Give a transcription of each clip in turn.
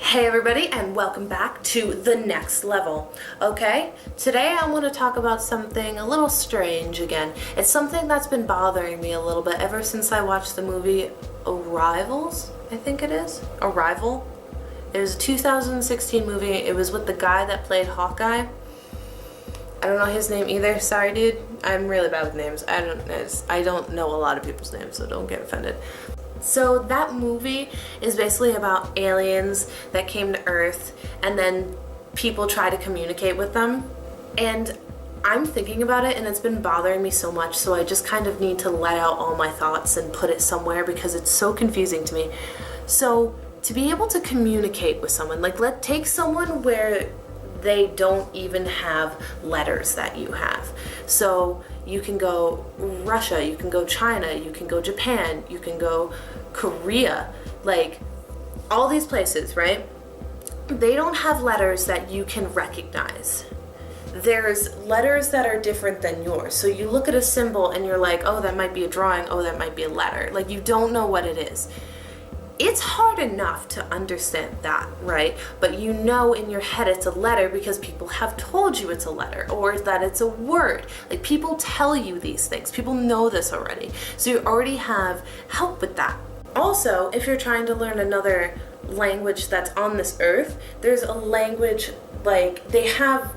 Hey everybody, and welcome back to The Next Level. Okay, today I want to talk about something a little strange again. It's something that's been bothering me a little bit ever since I watched the movie Arrivals, I think it is. Arrival. It was a 2016 movie. It was with the guy that played Hawkeye. I don't know his name either. Sorry, dude. I'm really bad with names. I don't know a lot of people's names, so don't get offended. So that movie is basically about aliens that came to Earth and then people try to communicate with them. And I'm thinking about it and it's been bothering me so much, so I just kind of need to let out all my thoughts and put it somewhere because it's so confusing to me. So to be able to communicate with someone, take someone where they don't even have letters that you have. So you can go Russia, you can go China, you can go Japan, you can go Korea, like all these places, right? They don't have letters that you can recognize. There's letters that are different than yours. So you look at a symbol and you're like, oh, that might be a drawing, oh, that might be a letter. Like you don't know what it is. It's hard enough to understand that, right? But you know in your head it's a letter because people have told you it's a letter or that it's a word. Like people tell you these things. People know this already. So you already have help with that. Also, if you're trying to learn another language that's on this earth, there's a language, like they have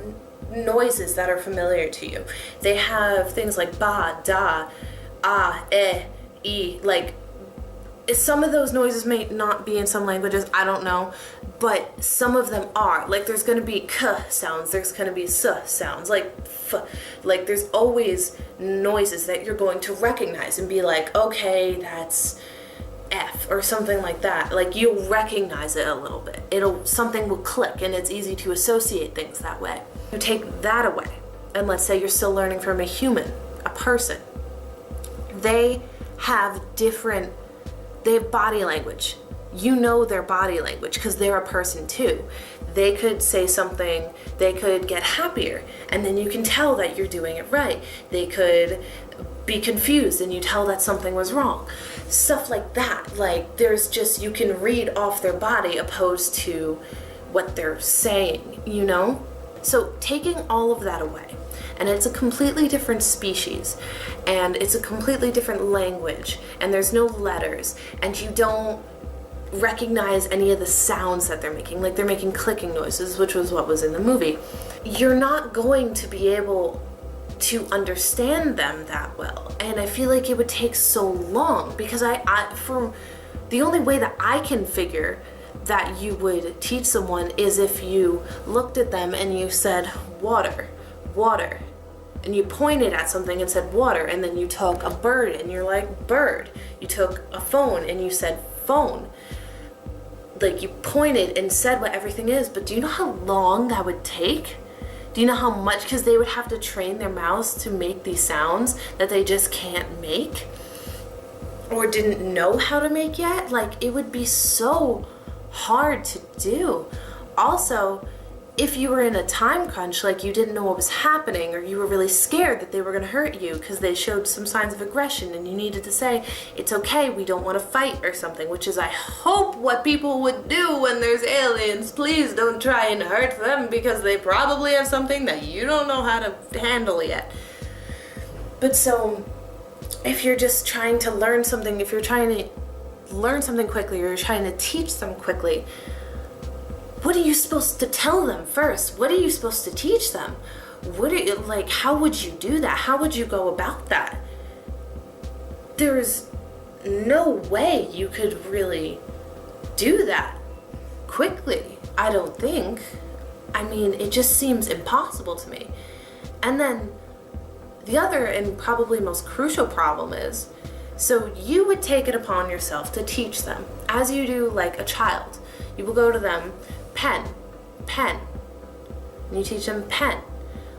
noises that are familiar to you. They have things like ba, da, ah, eh, e, like some of those noises may not be in some languages, I don't know, but some of them are. Like there's gonna be k sounds, there's gonna be s sounds, like f. Like there's always noises that you're going to recognize and be like, okay, that's F or something like that. Like you'll recognize it a little bit. Something will click and it's easy to associate things that way. You take that away, and let's say you're still learning from a human, a person. They have body language. You know their body language because they're a person too. They could say something, they could get happier, and then you can tell that you're doing it right. They could be confused and you tell that something was wrong. Stuff like that. Like you can read off their body opposed to what they're saying, you know? So taking all of that away, and it's a completely different species, and it's a completely different language, and there's no letters, and you don't recognize any of the sounds that they're making, like they're making clicking noises, which was what was in the movie. You're not going to be able to understand them that well, and I feel like it would take so long because from the only way that I can figure that you would teach someone is if you looked at them and you said water, water, and you pointed at something and said water, and then you took a bird and you're like bird. You took a phone and you said phone. Like you pointed and said what everything is, but do you know how long that would take? Do you know how much? Because they would have to train their mouths to make these sounds that they just can't make or didn't know how to make yet. Like it would be so hard to do. Also, if you were in a time crunch, like you didn't know what was happening, or you were really scared that they were going to hurt you because they showed some signs of aggression and you needed to say, it's okay, we don't want to fight or something, which is I hope what people would do when there's aliens. Please don't try and hurt them because they probably have something that you don't know how to handle yet. But so, if you're just trying to learn something, if you're trying to learn something quickly or you're trying to teach them quickly, what are you supposed to tell them first? What are you supposed to teach them? How would you do that? How would you go about that? There's no way you could really do that quickly, I don't think. I mean, it just seems impossible to me. And then the other and probably most crucial problem is, so you would take it upon yourself to teach them, as you do like a child. You will go to them, pen, pen, and you teach them pen.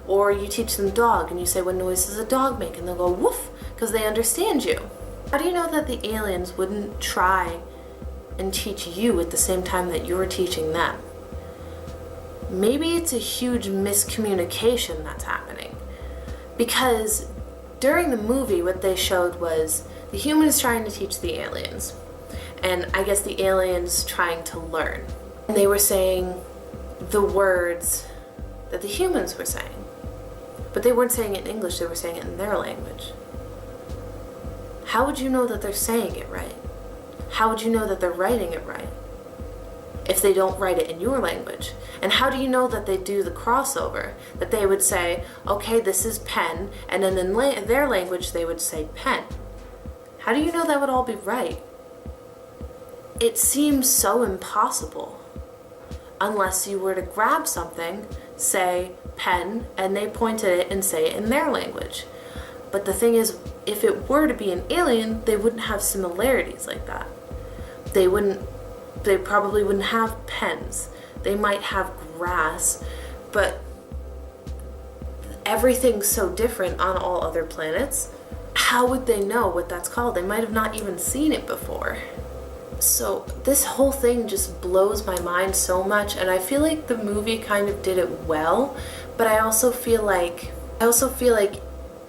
Or you teach them dog, and you say, what noise does a dog make? And they'll go, woof, because they understand you. How do you know that the aliens wouldn't try and teach you at the same time that you're teaching them? Maybe it's a huge miscommunication that's happening. Because during the movie, what they showed was the humans trying to teach the aliens. And I guess the aliens trying to learn. And they were saying the words that the humans were saying. But they weren't saying it in English, they were saying it in their language. How would you know that they're saying it right? How would you know that they're writing it right if they don't write it in your language? And how do you know that they do the crossover? That they would say, okay, this is pen, and then in their language they would say pen. How do you know that would all be right? It seems so impossible. Unless you were to grab something, say pen, and they point at it and say it in their language. But the thing is, if it were to be an alien, they wouldn't have similarities like that. They probably wouldn't have pens. They might have grass, but everything's so different on all other planets. How would they know what that's called? They might have not even seen it before. So this whole thing just blows my mind so much, and I feel like the movie kind of did it well, but I also feel like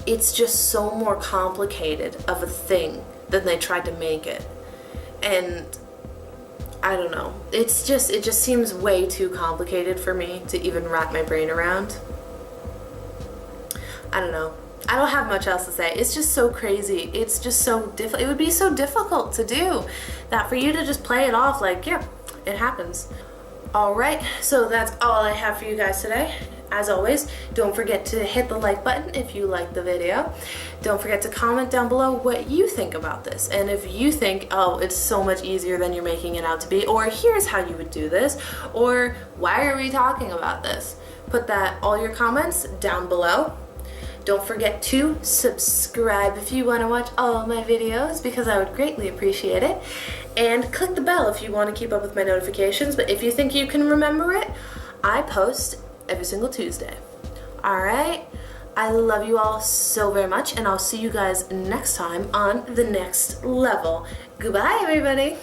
it's just so more complicated of a thing than they tried to make it. And I don't know. It just seems way too complicated for me to even wrap my brain around. I don't know. I don't have much else to say. It's just so crazy. It's just so difficult. It would be so difficult to do that, for you to just play it off like, yeah, it happens. Alright, so that's all I have for you guys today. As always, don't forget to hit the like button if you liked the video. Don't forget to comment down below what you think about this. And if you think, oh, it's so much easier than you're making it out to be, or here's how you would do this, or why are we talking about this? Put all your comments down below. Don't forget to subscribe if you want to watch all of my videos, because I would greatly appreciate it. And click the bell if you want to keep up with my notifications. But if you think you can remember it, I post every single Tuesday. Alright, I love you all so very much, and I'll see you guys next time on The Next Level. Goodbye, everybody!